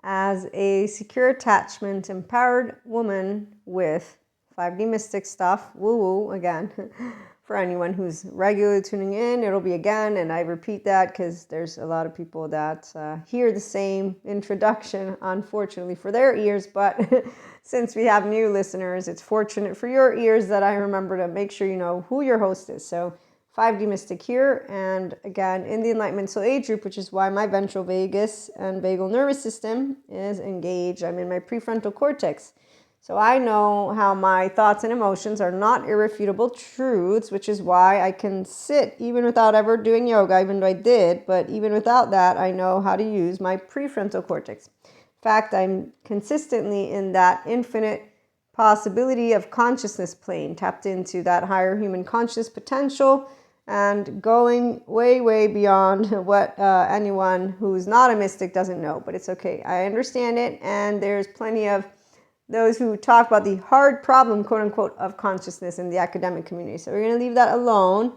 as a secure attachment, empowered woman with 5D mystic stuff, woo-woo again. For anyone who's regularly tuning in, it'll be again, and I repeat that because there's a lot of people that hear the same introduction, unfortunately, for their ears, but since we have new listeners, it's fortunate for your ears that I remember to make sure you know who your host is. So 5D Mystic here, and again, in the Enlightenment Soul Age group, which is why my ventral vagus and vagal nervous system is engaged. I'm in my prefrontal cortex. So I know how my thoughts and emotions are not irrefutable truths, which is why I can sit even without ever doing yoga, even though I did. But even without that, I know how to use my prefrontal cortex. In fact, I'm consistently in that infinite possibility of consciousness plane, tapped into that higher human conscious potential and going way, way beyond what anyone who's not a mystic doesn't know. But it's okay. I understand it. And there's plenty of those who talk about the hard problem, quote unquote, of consciousness in the academic community. So we're going to leave that alone,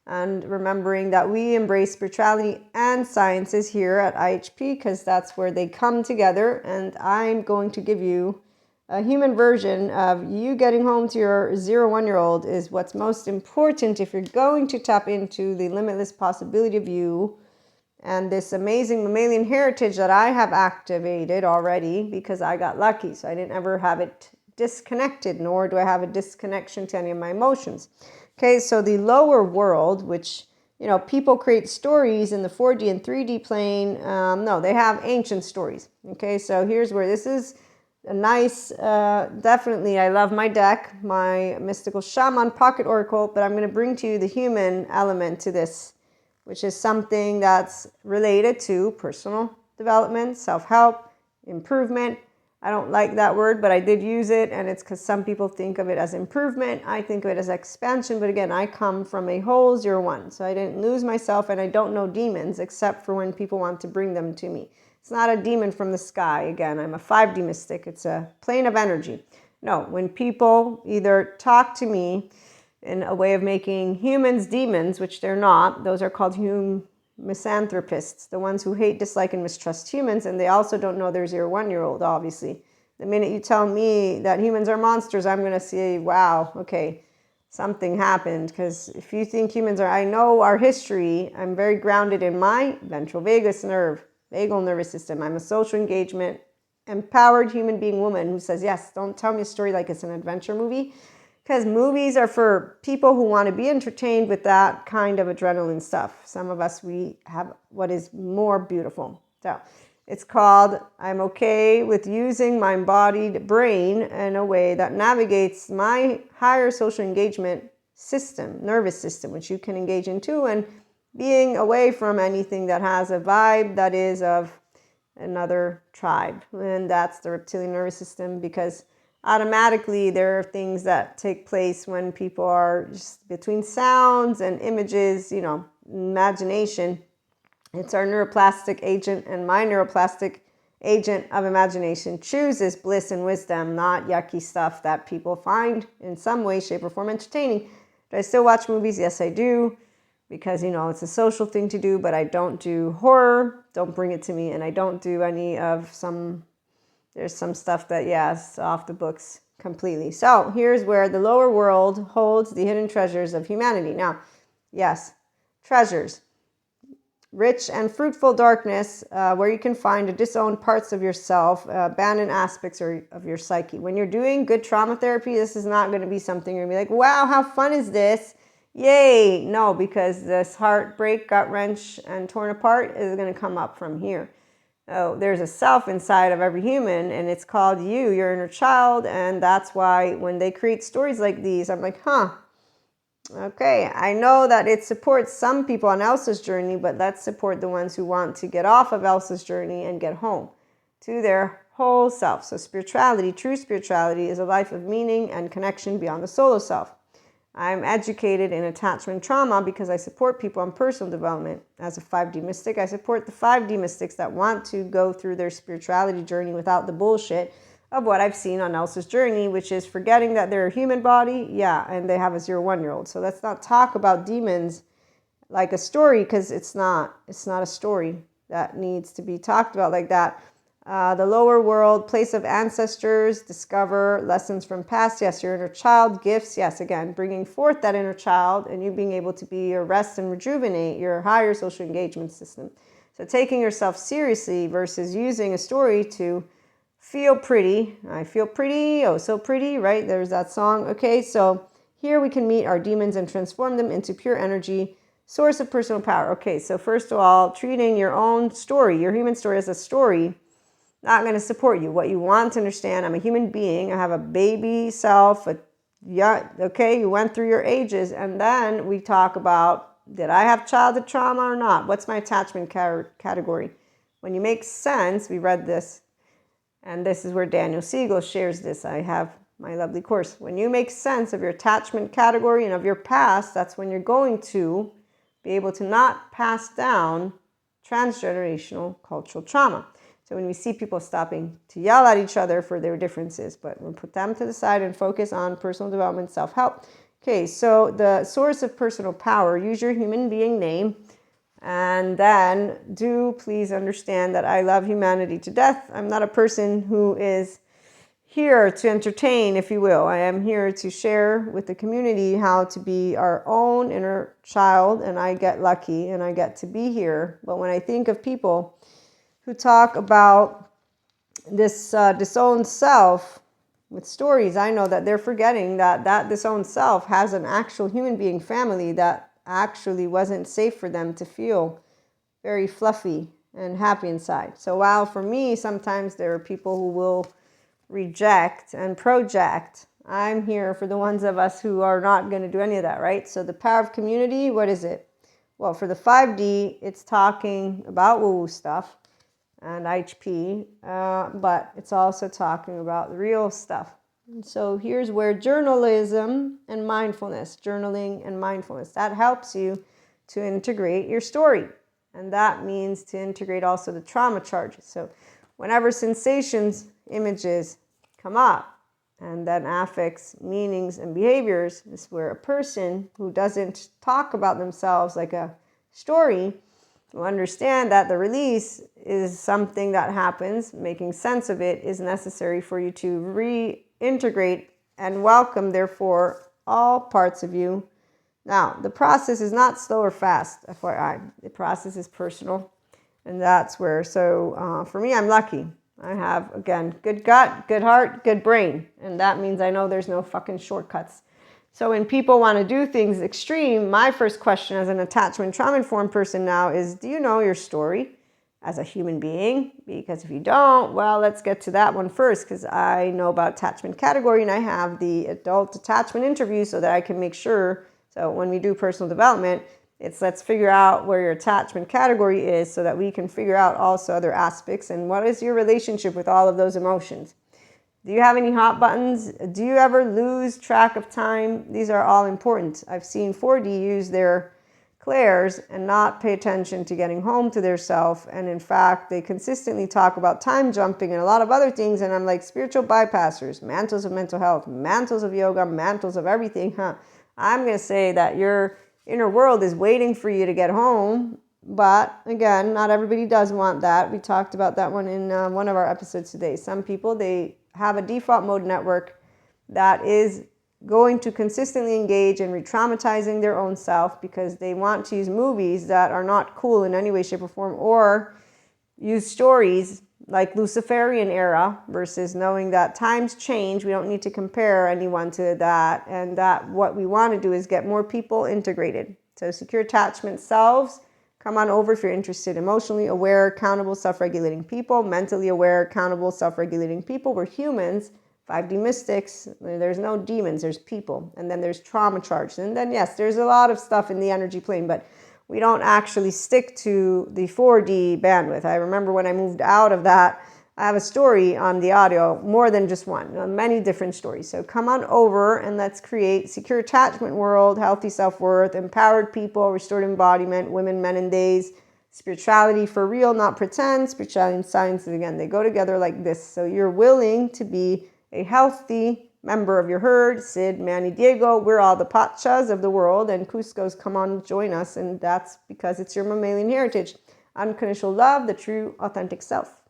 and remembering that we embrace spirituality and sciences here at IHP because that's where they come together. And I'm going to give you a human version of you getting home to your 0-1-year-old is what's most important if you're going to tap into the limitless possibility of you and this amazing mammalian heritage that I have activated already because I got lucky. So I didn't ever have it disconnected, nor do I have a disconnection to any of my emotions. Okay, so the lower world, which, you know, people create stories in the 4D and 3D plane. No, they have ancient stories. Okay, so here's where this is a nice, definitely, I love my deck, my Mystical Shaman Pocket Oracle, but I'm going to bring to you the human element to this, which is something that's related to personal development, self-help, improvement. I don't like that word, but I did use it, and it's because some people think of it as improvement. I think of it as expansion, but again, I come from a whole 0-1, so I didn't lose myself, and I don't know demons except for when people want to bring them to me. It's not a demon from the sky. Again, I'm a 5D mystic. It's a plane of energy. No, when people either talk to me in a way of making humans demons, which they're not. Those are called misanthropists, the ones who hate, dislike, and mistrust humans, and they also don't know their 0-1-year-old, obviously. The minute you tell me that humans are monsters, I'm going to say, wow, okay, something happened, because if you think humans are, I know our history, I'm very grounded in my ventral vagus nerve, vagal nervous system. I'm a social engagement, empowered human being woman who says, yes, don't tell me a story like it's an adventure movie. Because movies are for people who want to be entertained with that kind of adrenaline stuff. Some of us, we have what is more beautiful. So it's called, I'm okay with using my embodied brain in a way that navigates my higher social engagement system, nervous system, which you can engage into, and being away from anything that has a vibe that is of another tribe. And that's the reptilian nervous system, because automatically there are things that take place when people are just between sounds and images, you know, imagination. It's our neuroplastic agent, and my neuroplastic agent of imagination chooses bliss and wisdom, not yucky stuff that people find in some way, shape, or form entertaining. Do I still watch movies? Yes, I do, because, you know, it's a social thing to do, but I don't do horror. Don't bring it to me. And I don't do any of there's some stuff that, yes, off the books completely. So here's where the lower world holds the hidden treasures of humanity. Now, yes, treasures. Rich and fruitful darkness, where you can find the disowned parts of yourself, abandoned aspects of your psyche. When you're doing good trauma therapy, this is not going to be something you're going to be like, wow, how fun is this? Yay. No, because this heartbreak, gut wrench, and torn apart is going to come up from here. Oh, there's a self inside of every human, and it's called you, your inner child. And that's why when they create stories like these, I'm like, okay, I know that it supports some people on Elsa's journey, but let's support the ones who want to get off of Elsa's journey and get home to their whole self. So spirituality, true spirituality, is a life of meaning and connection beyond the solo self. I'm educated in attachment trauma because I support people on personal development. As a 5D mystic, I support the 5D mystics that want to go through their spirituality journey without the bullshit of what I've seen on Elsa's journey, which is forgetting that they're a human body, and they have a 0-1-year-old. So let's not talk about demons like a story, because it's not a story that needs to be talked about like that. The lower world, place of ancestors, discover lessons from past. Yes, your inner child, gifts. Yes, again, bringing forth that inner child and you being able to be your rest and rejuvenate your higher social engagement system. So taking yourself seriously versus using a story to feel pretty. I feel pretty, oh so pretty, right? There's that song. Okay, so here we can meet our demons and transform them into pure energy, source of personal power. Okay, so first of all, treating your own story, your human story as a story, not going to support you. What you want to understand, I'm a human being. I have a baby self. Okay, you went through your ages. And then we talk about, did I have childhood trauma or not? What's my attachment category? When you make sense, we read this, and this is where Daniel Siegel shares this. I have my lovely course. When you make sense of your attachment category and of your past, that's when you're going to be able to not pass down transgenerational cultural trauma. So when we see people stopping to yell at each other for their differences, but we'll put them to the side and focus on personal development, self-help. Okay, so the source of personal power, use your human being name, and then do please understand that I love humanity to death. I'm not a person who is here to entertain, if you will. I am here to share with the community how to be our own inner child, and I get lucky and I get to be here. But when I think of people who talk about this disowned self with stories, I know that they're forgetting that that disowned self has an actual human being family that actually wasn't safe for them to feel very fluffy and happy inside. So while for me, sometimes there are people who will reject and project, I'm here for the ones of us who are not going to do any of that, right? So the power of community, what is it? Well, for the 5D, it's talking about woo-woo stuff and HP, but it's also talking about the real stuff. And so here's where journalism and mindfulness, journaling and mindfulness, that helps you to integrate your story. And that means to integrate also the trauma charges. So whenever sensations, images come up, and then affects, meanings, and behaviors, is where a person who doesn't talk about themselves like a story will understand that the release is something that happens. Making sense of it is necessary for you to reintegrate and welcome, therefore, all parts of you. Now, the process is not slow or fast, FYI. The process is personal, and that's where, so for me, I'm lucky. I have, again, good gut, good heart, good brain, and that means I know there's no fucking shortcuts. So when people want to do things extreme, my first question as an attachment trauma-informed person now is, do you know your story as a human being? Because if you don't, well, let's get to that one first, because I know about attachment category and I have the adult attachment interview so that I can make sure. So when we do personal development, it's let's figure out where your attachment category is so that we can figure out also other aspects and what is your relationship with all of those emotions. Do you have any hot buttons? Do you ever lose track of time? These are all important. I've seen 4D use their clairs and not pay attention to getting home to their self. And in fact, they consistently talk about time jumping and a lot of other things. And I'm like, spiritual bypassers, mantles of mental health, mantles of yoga, mantles of everything. I'm going to say that your inner world is waiting for you to get home. But again, not everybody does want that. We talked about that one in one of our episodes today. Some people, they have a default mode network that is going to consistently engage in re-traumatizing their own self because they want to use movies that are not cool in any way, shape, or form, or use stories like Luciferian era versus knowing that times change. We don't need to compare anyone to that, and that what we want to do is get more people integrated. So secure attachment selves, come on over if you're interested. Emotionally aware, accountable, self-regulating people. Mentally aware, accountable, self-regulating people. We're humans, 5D mystics. There's no demons, there's people. And then there's trauma charged. And then, yes, there's a lot of stuff in the energy plane, but we don't actually stick to the 4D bandwidth. I remember when I moved out of that, I have a story on the audio, more than just one, many different stories. So come on over and let's create secure attachment world, healthy self-worth, empowered people, restored embodiment, women, men, and days, spirituality for real, not pretend, spirituality and science. And again, they go together like this. So you're willing to be a healthy member of your herd. Sid, Manny, Diego, we're all the Pachas of the world, and Cusco's come on, join us. And that's because it's your mammalian heritage. Unconditional love, the true, authentic self.